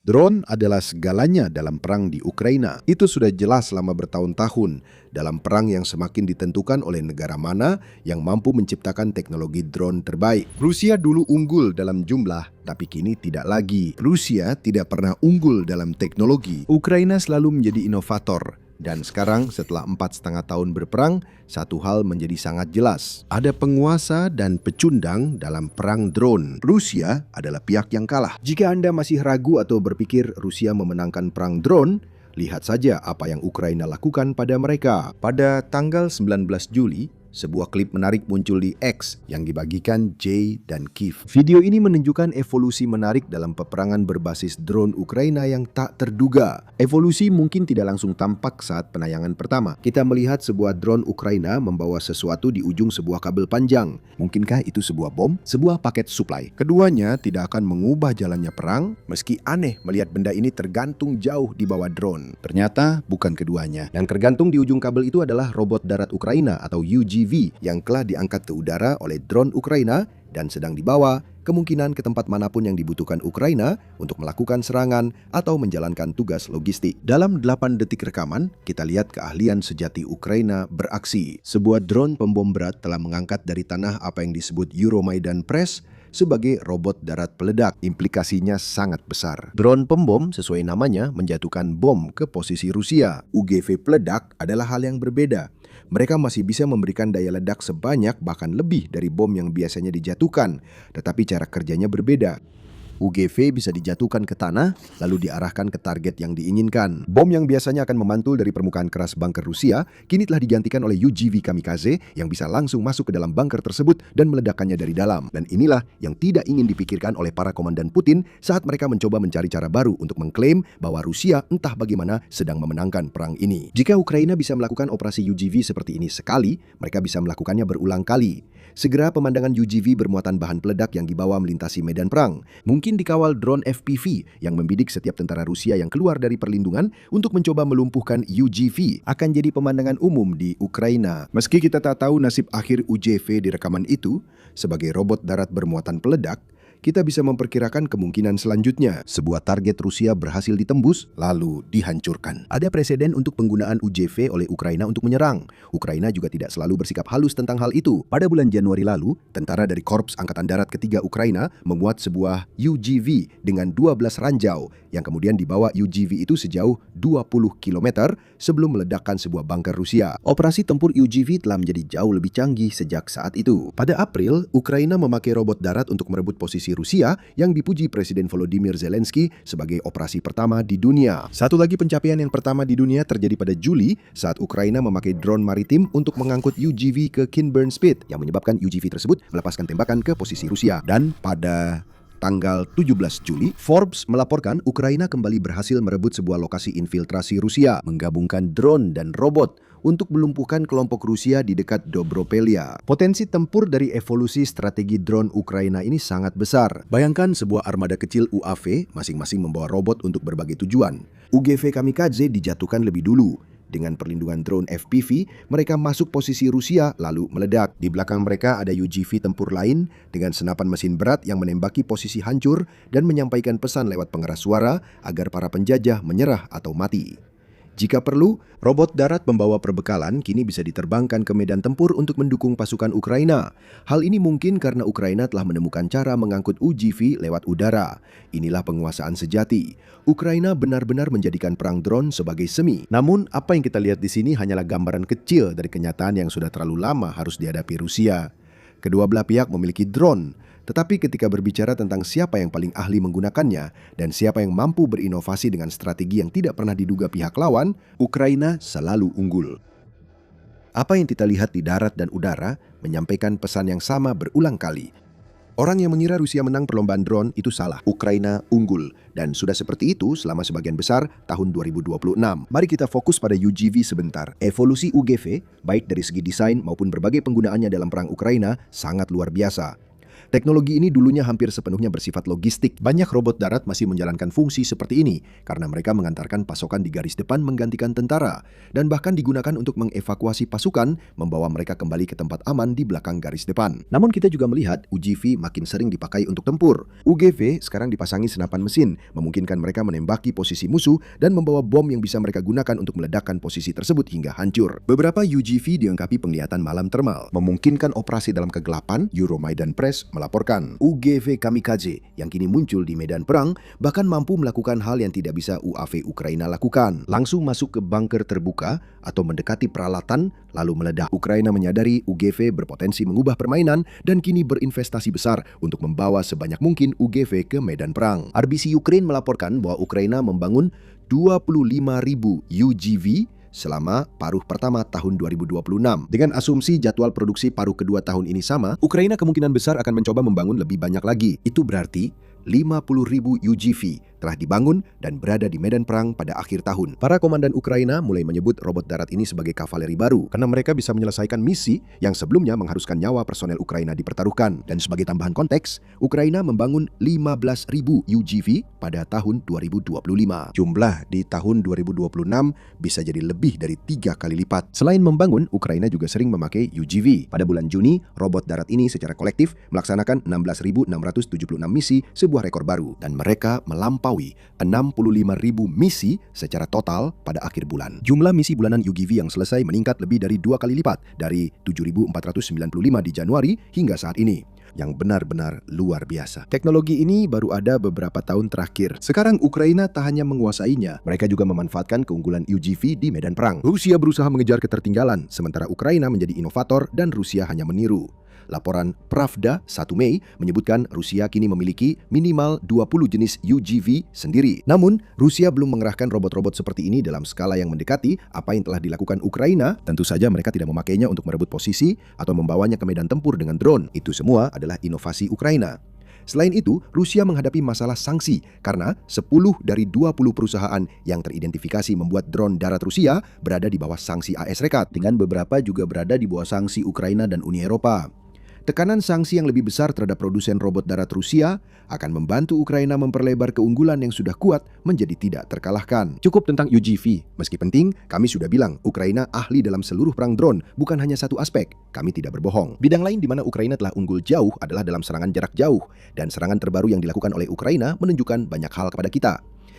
Drone adalah segalanya dalam perang di Ukraina. Itu sudah jelas selama bertahun-tahun dalam perang yang semakin ditentukan oleh negara mana yang mampu menciptakan teknologi drone terbaik. Rusia dulu unggul dalam jumlah, tapi kini tidak lagi. Rusia tidak pernah unggul dalam teknologi. Ukraina selalu menjadi inovator. Dan sekarang setelah 4,5 tahun berperang, satu hal menjadi sangat jelas. Ada penguasa dan pecundang dalam perang drone. Rusia adalah pihak yang kalah. Jika Anda masih ragu atau berpikir Rusia memenangkan perang drone, lihat saja apa yang Ukraina lakukan pada mereka. Pada tanggal 19 Juli, sebuah klip menarik muncul di X yang dibagikan Jay dan Kiev. Video ini menunjukkan evolusi menarik dalam peperangan berbasis drone Ukraina yang tak terduga. Evolusi mungkin tidak langsung tampak saat penayangan pertama. Kita melihat sebuah drone Ukraina membawa sesuatu di ujung sebuah kabel panjang. Mungkinkah itu sebuah bom? Sebuah paket suplai. Keduanya tidak akan mengubah jalannya perang, meski aneh melihat benda ini tergantung jauh di bawah drone. Ternyata bukan keduanya. Yang tergantung di ujung kabel itu adalah robot darat Ukraina atau UGV yang telah diangkat ke udara oleh drone Ukraina dan sedang dibawa kemungkinan ke tempat manapun yang dibutuhkan Ukraina untuk melakukan serangan atau menjalankan tugas logistik. Dalam 8 detik rekaman, kita lihat keahlian sejati Ukraina beraksi. Sebuah drone pembom berat telah mengangkat dari tanah apa yang disebut Euromaidan Press sebagai robot darat peledak. Implikasinya sangat besar. Drone pembom sesuai namanya menjatuhkan bom ke posisi Rusia. UGV peledak adalah hal yang berbeda. Mereka masih bisa memberikan daya ledak sebanyak bahkan lebih dari bom yang biasanya dijatuhkan, tetapi cara kerjanya berbeda. UGV bisa dijatuhkan ke tanah, lalu diarahkan ke target yang diinginkan. Bom yang biasanya akan memantul dari permukaan keras bunker Rusia, kini telah digantikan oleh UGV kamikaze yang bisa langsung masuk ke dalam bunker tersebut dan meledakkannya dari dalam. Dan inilah yang tidak ingin dipikirkan oleh para komandan Putin saat mereka mencoba mencari cara baru untuk mengklaim bahwa Rusia entah bagaimana sedang memenangkan perang ini. Jika Ukraina bisa melakukan operasi UGV seperti ini sekali, mereka bisa melakukannya berulang kali. Segera pemandangan UGV bermuatan bahan peledak yang dibawa melintasi medan perang. Mungkin dikawal drone FPV yang membidik setiap tentara Rusia yang keluar dari perlindungan untuk mencoba melumpuhkan UGV akan jadi pemandangan umum di Ukraina. Meski kita tak tahu nasib akhir UGV di rekaman itu, sebagai robot darat bermuatan peledak, kita bisa memperkirakan kemungkinan selanjutnya. Sebuah target Rusia berhasil ditembus, lalu dihancurkan. Ada preseden untuk penggunaan UGV oleh Ukraina untuk menyerang. Ukraina juga tidak selalu bersikap halus tentang hal itu. Pada bulan Januari lalu, tentara dari Korps Angkatan Darat Ketiga Ukraina memuat sebuah UGV dengan 12 ranjau, yang kemudian dibawa UGV itu sejauh 20 km sebelum meledakkan sebuah bunker Rusia. Operasi tempur UGV telah menjadi jauh lebih canggih sejak saat itu. Pada April, Ukraina memakai robot darat untuk merebut posisi Rusia yang dipuji Presiden Volodymyr Zelensky sebagai operasi pertama di dunia. Satu lagi pencapaian yang pertama di dunia terjadi pada Juli saat Ukraina memakai drone maritim untuk mengangkut UGV ke Kinburn Spit yang menyebabkan UGV tersebut melepaskan tembakan ke posisi Rusia. Dan pada tanggal 17 Juli, Forbes melaporkan Ukraina kembali berhasil merebut sebuah lokasi infiltrasi Rusia, menggabungkan drone dan robot untuk melumpuhkan kelompok Rusia di dekat Dobropelia. Potensi tempur dari evolusi strategi drone Ukraina ini sangat besar. Bayangkan sebuah armada kecil UAV, masing-masing membawa robot untuk berbagai tujuan. UGV kamikaze dijatuhkan lebih dulu. Dengan perlindungan drone FPV, mereka masuk posisi Rusia lalu meledak. Di belakang mereka ada UGV tempur lain dengan senapan mesin berat yang menembaki posisi hancur dan menyampaikan pesan lewat pengeras suara agar para penjajah menyerah atau mati. Jika perlu, robot darat membawa perbekalan kini bisa diterbangkan ke medan tempur untuk mendukung pasukan Ukraina. Hal ini mungkin karena Ukraina telah menemukan cara mengangkut UGV lewat udara. Inilah penguasaan sejati. Ukraina benar-benar menjadikan perang drone sebagai semi. Namun, apa yang kita lihat di sini hanyalah gambaran kecil dari kenyataan yang sudah terlalu lama harus dihadapi Rusia. Kedua belah pihak memiliki drone. Tetapi ketika berbicara tentang siapa yang paling ahli menggunakannya dan siapa yang mampu berinovasi dengan strategi yang tidak pernah diduga pihak lawan, Ukraina selalu unggul. Apa yang kita lihat di darat dan udara menyampaikan pesan yang sama berulang kali. Orang yang mengira Rusia menang perlombaan drone itu salah. Ukraina unggul. Dan sudah seperti itu selama sebagian besar tahun 2026. Mari kita fokus pada UGV sebentar. Evolusi UGV, baik dari segi desain maupun berbagai penggunaannya dalam perang Ukraina, sangat luar biasa. Teknologi ini dulunya hampir sepenuhnya bersifat logistik. Banyak robot darat masih menjalankan fungsi seperti ini karena mereka mengantarkan pasokan di garis depan menggantikan tentara dan bahkan digunakan untuk mengevakuasi pasukan, membawa mereka kembali ke tempat aman di belakang garis depan. Namun kita juga melihat UGV makin sering dipakai untuk tempur. UGV sekarang dipasangi senapan mesin, memungkinkan mereka menembaki posisi musuh dan membawa bom yang bisa mereka gunakan untuk meledakkan posisi tersebut hingga hancur. Beberapa UGV dilengkapi penglihatan malam termal, memungkinkan operasi dalam kegelapan. Euromaidan Press melaporkan UGV Kamikaze yang kini muncul di medan perang bahkan mampu melakukan hal yang tidak bisa UAV Ukraina lakukan, langsung masuk ke bunker terbuka atau mendekati peralatan lalu meledak. Ukraina menyadari UGV berpotensi mengubah permainan dan kini berinvestasi besar untuk membawa sebanyak mungkin UGV ke medan perang. RBC Ukraine melaporkan bahwa Ukraina membangun 25.000 UGV selama paruh pertama tahun 2026. Dengan asumsi jadwal produksi paruh kedua tahun ini sama, Ukraina kemungkinan besar akan mencoba membangun lebih banyak lagi. Itu berarti 50.000 UGV telah dibangun dan berada di medan perang pada akhir tahun. Para komandan Ukraina mulai menyebut robot darat ini sebagai kavaleri baru karena mereka bisa menyelesaikan misi yang sebelumnya mengharuskan nyawa personel Ukraina dipertaruhkan. Dan sebagai tambahan konteks, Ukraina membangun 15.000 UGV pada tahun 2025. Jumlah di tahun 2026 bisa jadi lebih dari 3 kali lipat. Selain membangun, Ukraina juga sering memakai UGV. Pada bulan Juni, robot darat ini secara kolektif melaksanakan 16.676 misi, sebuah rekor baru, dan mereka melampaui 65.000 misi secara total pada akhir bulan. Jumlah misi bulanan UGV yang selesai meningkat lebih dari 2 kali lipat dari 7.495 di Januari hingga saat ini, yang benar-benar luar biasa. Teknologi ini baru ada beberapa tahun terakhir. Sekarang Ukraina tak hanya menguasainya, mereka juga memanfaatkan keunggulan UGV di medan perang. Rusia berusaha mengejar ketertinggalan, sementara Ukraina menjadi inovator dan Rusia hanya meniru. Laporan Pravda 1 Mei menyebutkan Rusia kini memiliki minimal 20 jenis UGV sendiri. Namun, Rusia belum mengerahkan robot-robot seperti ini dalam skala yang mendekati apa yang telah dilakukan Ukraina. Tentu saja mereka tidak memakainya untuk merebut posisi atau membawanya ke medan tempur dengan drone. Itu semua adalah inovasi Ukraina. Selain itu, Rusia menghadapi masalah sanksi karena 10 dari 20 perusahaan yang teridentifikasi membuat drone darat Rusia berada di bawah sanksi AS Serikat, dengan beberapa juga berada di bawah sanksi Ukraina dan Uni Eropa. Tekanan sanksi yang lebih besar terhadap produsen robot darat Rusia akan membantu Ukraina memperlebar keunggulan yang sudah kuat menjadi tidak terkalahkan. Cukup tentang UGV. Meski penting, kami sudah bilang Ukraina ahli dalam seluruh perang drone, bukan hanya satu aspek. Kami tidak berbohong. Bidang lain di mana Ukraina telah unggul jauh adalah dalam serangan jarak jauh, dan serangan terbaru yang dilakukan oleh Ukraina menunjukkan banyak hal kepada kita.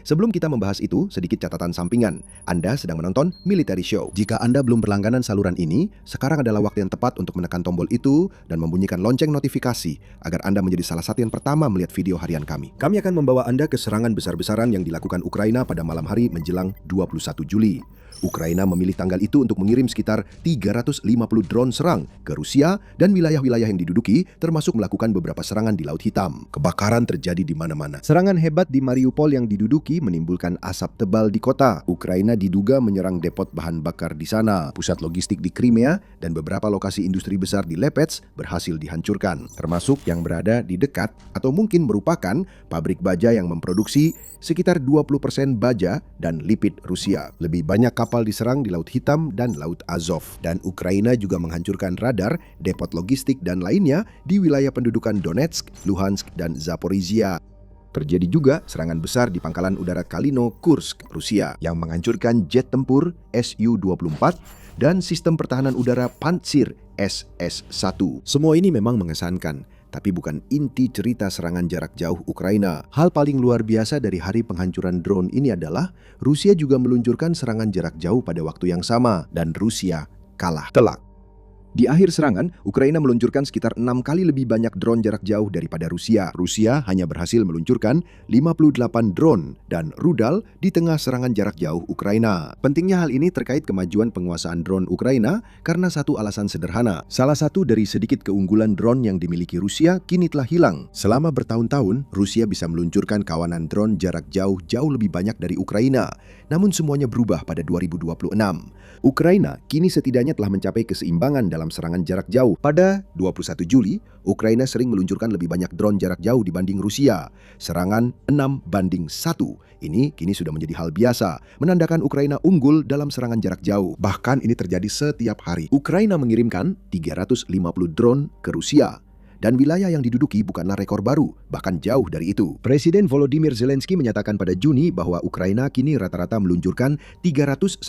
Sebelum kita membahas itu, sedikit catatan sampingan. Anda sedang menonton Military Show. Jika Anda belum berlangganan saluran ini, sekarang adalah waktu yang tepat untuk menekan tombol itu dan membunyikan lonceng notifikasi agar Anda menjadi salah satu yang pertama melihat video harian kami. Kami akan membawa Anda ke serangan besar-besaran yang dilakukan Ukraina pada malam hari menjelang 21 Juli. Ukraina memilih tanggal itu untuk mengirim sekitar 350 drone serang ke Rusia dan wilayah-wilayah yang diduduki, termasuk melakukan beberapa serangan di Laut Hitam. Kebakaran terjadi di mana-mana. Serangan hebat di Mariupol yang diduduki menimbulkan asap tebal di kota. Ukraina diduga menyerang depot bahan bakar di sana. Pusat logistik di Crimea dan beberapa lokasi industri besar di Lepets berhasil dihancurkan, termasuk yang berada di dekat atau mungkin merupakan pabrik baja yang memproduksi sekitar 20% baja dan lipid Rusia. Lebih banyak kapal diserang di Laut Hitam dan Laut Azov. Dan Ukraina juga menghancurkan radar, depot logistik dan lainnya di wilayah pendudukan Donetsk, Luhansk, dan Zaporizhia. Terjadi juga serangan besar di pangkalan udara Kalino, Kursk, Rusia, yang menghancurkan jet tempur Su-24 dan sistem pertahanan udara Pantsir SS-1. Semua ini memang mengesankan, tapi bukan inti cerita serangan jarak jauh Ukraina. Hal paling luar biasa dari hari penghancuran drone ini adalah Rusia juga meluncurkan serangan jarak jauh pada waktu yang sama, dan Rusia kalah telak. Di akhir serangan, Ukraina meluncurkan sekitar 6 kali lebih banyak drone jarak jauh daripada Rusia. Rusia hanya berhasil meluncurkan 58 drone dan rudal di tengah serangan jarak jauh Ukraina. Pentingnya hal ini terkait kemajuan penguasaan drone Ukraina karena satu alasan sederhana. Salah satu dari sedikit keunggulan drone yang dimiliki Rusia kini telah hilang. Selama bertahun-tahun, Rusia bisa meluncurkan kawanan drone jarak jauh jauh lebih banyak dari Ukraina. Namun semuanya berubah pada 2026. Ukraina kini setidaknya telah mencapai keseimbangan dalam serangan jarak jauh. Pada 21 Juli, Ukraina sering meluncurkan lebih banyak drone jarak jauh dibanding Rusia. Serangan 6-1. Ini kini sudah menjadi hal biasa, menandakan Ukraina unggul dalam serangan jarak jauh. Bahkan ini terjadi setiap hari. Ukraina mengirimkan 350 drone ke Rusia. Dan wilayah yang diduduki bukanlah rekor baru, bahkan jauh dari itu. Presiden Volodymyr Zelensky menyatakan pada Juni bahwa Ukraina kini rata-rata meluncurkan 300-350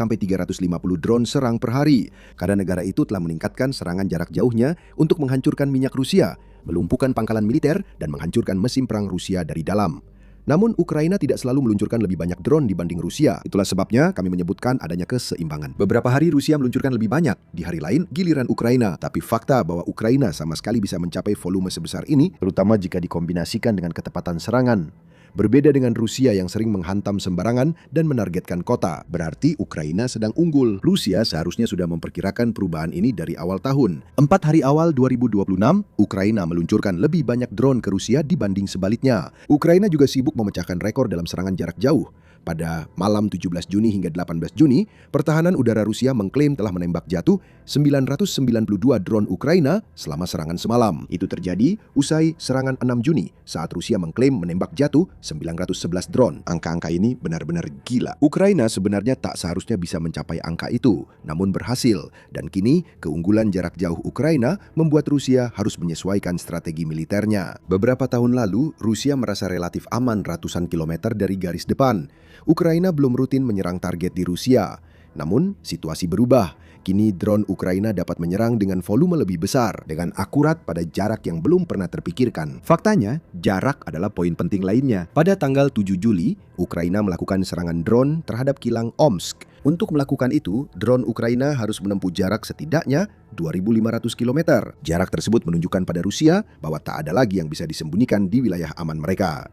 drone serang per hari, karena negara itu telah meningkatkan serangan jarak jauhnya untuk menghancurkan minyak Rusia, melumpuhkan pangkalan militer, dan menghancurkan mesin perang Rusia dari dalam. Namun Ukraina tidak selalu meluncurkan lebih banyak drone dibanding Rusia. Itulah sebabnya kami menyebutkan adanya keseimbangan. Beberapa hari Rusia meluncurkan lebih banyak, di hari lain giliran Ukraina. Tapi fakta bahwa Ukraina sama sekali bisa mencapai volume sebesar ini, terutama jika dikombinasikan dengan ketepatan serangan. Berbeda dengan Rusia yang sering menghantam sembarangan dan menargetkan kota, berarti Ukraina sedang unggul. Rusia seharusnya sudah memperkirakan perubahan ini dari awal tahun. 4 hari awal 2026, Ukraina meluncurkan lebih banyak drone ke Rusia dibanding sebaliknya. Ukraina juga sibuk memecahkan rekor dalam serangan jarak jauh. Pada malam 17 Juni hingga 18 Juni, pertahanan udara Rusia mengklaim telah menembak jatuh 992 drone Ukraina selama serangan semalam. Itu terjadi usai serangan 6 Juni saat Rusia mengklaim menembak jatuh 911 drone. Angka-angka ini benar-benar gila. Ukraina sebenarnya tak seharusnya bisa mencapai angka itu, namun berhasil. Dan kini keunggulan jarak jauh Ukraina membuat Rusia harus menyesuaikan strategi militernya. Beberapa tahun lalu, Rusia merasa relatif aman ratusan kilometer dari garis depan. Ukraina belum rutin menyerang target di Rusia. Namun, situasi berubah. Kini drone Ukraina dapat menyerang dengan volume lebih besar, dengan akurat pada jarak yang belum pernah terpikirkan. Faktanya, jarak adalah poin penting lainnya. Pada tanggal 7 Juli, Ukraina melakukan serangan drone terhadap kilang Omsk. Untuk melakukan itu, drone Ukraina harus menempuh jarak setidaknya 2.500 km. Jarak tersebut menunjukkan pada Rusia bahwa tak ada lagi yang bisa disembunyikan di wilayah aman mereka.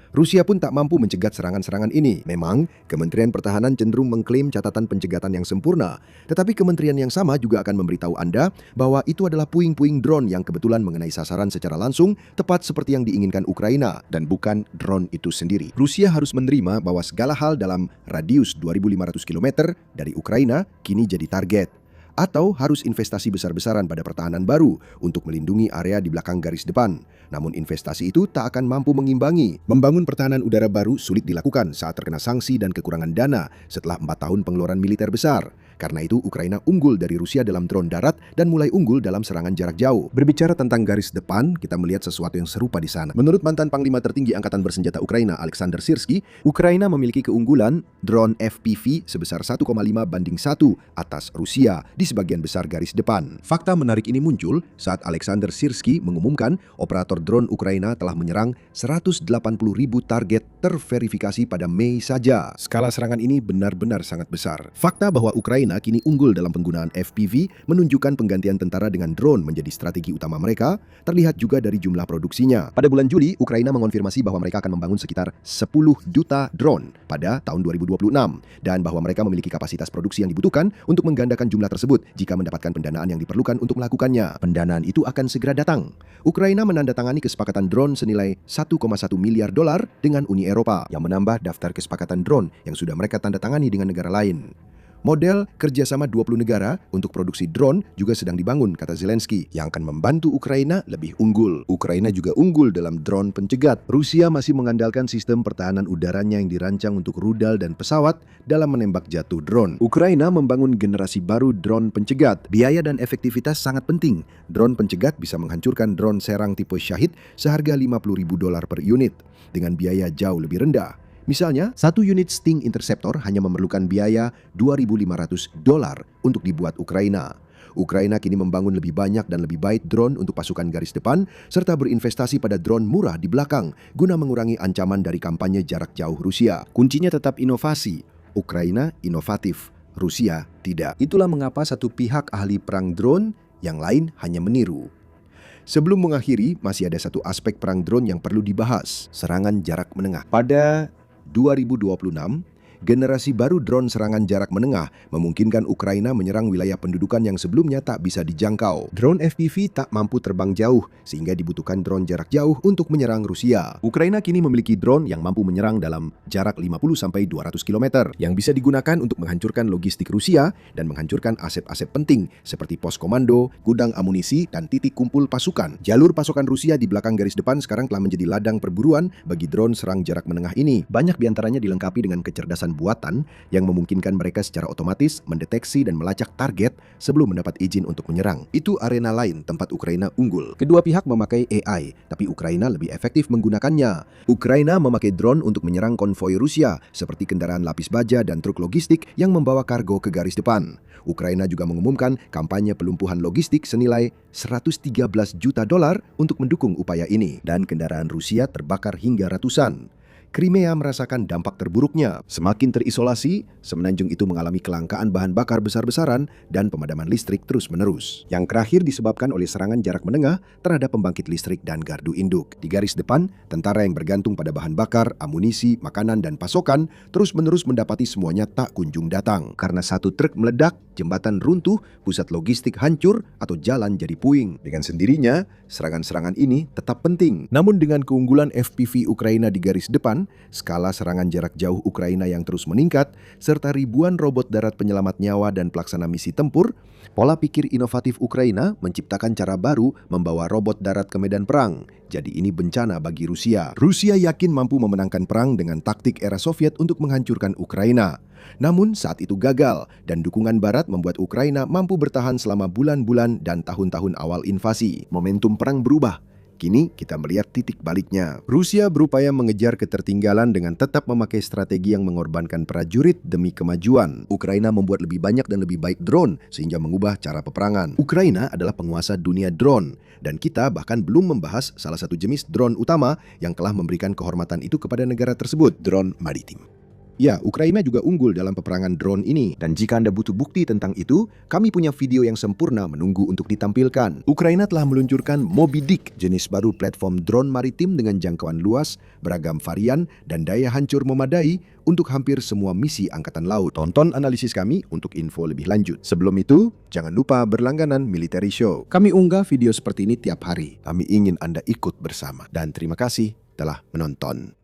Rusia pun tak mampu mencegat serangan-serangan ini. Memang, Kementerian Pertahanan cenderung mengklaim catatan pencegatan yang sempurna. Tetapi kementerian yang sama juga akan memberitahu Anda bahwa itu adalah puing-puing drone yang kebetulan mengenai sasaran secara langsung, tepat seperti yang diinginkan Ukraina, dan bukan drone itu sendiri. Rusia harus menerima bahwa segala hal dalam radius 2.500 km dari Ukraina kini jadi target. Atau harus investasi besar-besaran pada pertahanan baru untuk melindungi area di belakang garis depan. Namun investasi itu tak akan mampu mengimbangi. Membangun pertahanan udara baru sulit dilakukan saat terkena sanksi dan kekurangan dana setelah 4 tahun pengeluaran militer besar. Karena itu Ukraina unggul dari Rusia dalam drone darat dan mulai unggul dalam serangan jarak jauh. Berbicara tentang garis depan, kita melihat sesuatu yang serupa di sana. Menurut mantan Panglima tertinggi Angkatan Bersenjata Ukraina, Alexander Syrskyi, Ukraina memiliki keunggulan drone FPV sebesar 1,5:1 atas Rusia di sebagian besar garis depan. Fakta menarik ini muncul saat Alexander Syrskyi mengumumkan operator drone Ukraina telah menyerang 180.000 target terverifikasi pada Mei saja. Skala serangan ini benar-benar sangat besar. Fakta bahwa Ukraina kini unggul dalam penggunaan FPV menunjukkan penggantian tentara dengan drone menjadi strategi utama mereka, terlihat juga dari jumlah produksinya. Pada bulan Juli, Ukraina mengonfirmasi bahwa mereka akan membangun sekitar 10 juta drone pada tahun 2026 dan bahwa mereka memiliki kapasitas produksi yang dibutuhkan untuk menggandakan jumlah tersebut jika mendapatkan pendanaan yang diperlukan untuk melakukannya. Pendanaan itu akan segera datang. Ukraina menandatangani kesepakatan drone senilai 1,1 miliar dolar dengan Uni Eropa yang menambah daftar kesepakatan drone yang sudah mereka tandatangani dengan negara lain. Model kerjasama 20 negara untuk produksi drone juga sedang dibangun, kata Zelensky, yang akan membantu Ukraina lebih unggul. Ukraina juga unggul dalam drone pencegat. Rusia masih mengandalkan sistem pertahanan udaranya yang dirancang untuk rudal dan pesawat dalam menembak jatuh drone. Ukraina membangun generasi baru drone pencegat. Biaya dan efektivitas sangat penting. Drone pencegat bisa menghancurkan drone serang tipe Shahid seharga $50.000 per unit, dengan biaya jauh lebih rendah. Misalnya, satu unit Sting Interceptor hanya memerlukan biaya $2.500 untuk dibuat Ukraina. Ukraina kini membangun lebih banyak dan lebih baik drone untuk pasukan garis depan, serta berinvestasi pada drone murah di belakang, guna mengurangi ancaman dari kampanye jarak jauh Rusia. Kuncinya tetap inovasi. Ukraina inovatif, Rusia tidak. Itulah mengapa satu pihak ahli perang drone, yang lain hanya meniru. Sebelum mengakhiri, masih ada satu aspek perang drone yang perlu dibahas, serangan jarak menengah. Pada 2026, generasi baru drone serangan jarak menengah memungkinkan Ukraina menyerang wilayah pendudukan yang sebelumnya tak bisa dijangkau. Drone FPV tak mampu terbang jauh, sehingga dibutuhkan drone jarak jauh untuk menyerang Rusia. Ukraina kini memiliki drone yang mampu menyerang dalam jarak 50-200 km, yang bisa digunakan untuk menghancurkan logistik Rusia dan menghancurkan aset-aset penting seperti pos komando, gudang amunisi, dan titik kumpul pasukan. Jalur pasokan Rusia di belakang garis depan sekarang telah menjadi ladang perburuan bagi drone serang jarak menengah ini. Banyak diantaranya dilengkapi dengan kecerdasan persenjataan buatan yang memungkinkan mereka secara otomatis mendeteksi dan melacak target sebelum mendapat izin untuk menyerang. Itu arena lain tempat Ukraina unggul. Kedua pihak memakai AI, tapi Ukraina lebih efektif menggunakannya. Ukraina memakai drone untuk menyerang konvoi Rusia seperti kendaraan lapis baja dan truk logistik yang membawa kargo ke garis depan. Ukraina juga mengumumkan kampanye pelumpuhan logistik senilai $113 juta untuk mendukung upaya ini, dan kendaraan Rusia terbakar hingga ratusan. Crimea merasakan dampak terburuknya. Semakin terisolasi, semenanjung itu mengalami kelangkaan bahan bakar besar-besaran dan pemadaman listrik terus-menerus. Yang terakhir disebabkan oleh serangan jarak menengah terhadap pembangkit listrik dan gardu induk. Di garis depan, tentara yang bergantung pada bahan bakar, amunisi, makanan, dan pasokan terus-menerus mendapati semuanya tak kunjung datang. Karena satu truk meledak, jembatan runtuh, pusat logistik hancur, atau jalan jadi puing. Dengan sendirinya, serangan-serangan ini tetap penting. Namun dengan keunggulan FPV Ukraina di garis depan, skala serangan jarak jauh Ukraina yang terus meningkat, serta ribuan robot darat penyelamat nyawa dan pelaksana misi tempur, pola pikir inovatif Ukraina menciptakan cara baru membawa robot darat ke medan perang. Jadi ini bencana bagi Rusia. Rusia yakin mampu memenangkan perang dengan taktik era Soviet untuk menghancurkan Ukraina. Namun saat itu gagal, dan dukungan Barat membuat Ukraina mampu bertahan selama bulan-bulan dan tahun-tahun awal invasi. Momentum perang berubah. Kini kita melihat titik baliknya. Rusia berupaya mengejar ketertinggalan dengan tetap memakai strategi yang mengorbankan prajurit demi kemajuan. Ukraina membuat lebih banyak dan lebih baik drone sehingga mengubah cara peperangan. Ukraina adalah penguasa dunia drone, dan kita bahkan belum membahas salah satu jenis drone utama yang telah memberikan kehormatan itu kepada negara tersebut, drone maritim. Ya, Ukraina juga unggul dalam peperangan drone ini. Dan jika Anda butuh bukti tentang itu, kami punya video yang sempurna menunggu untuk ditampilkan. Ukraina telah meluncurkan Moby Dick, jenis baru platform drone maritim dengan jangkauan luas, beragam varian, dan daya hancur memadai untuk hampir semua misi Angkatan Laut. Tonton analisis kami untuk info lebih lanjut. Sebelum itu, jangan lupa berlangganan Military Show. Kami unggah video seperti ini tiap hari. Kami ingin Anda ikut bersama. Dan terima kasih telah menonton.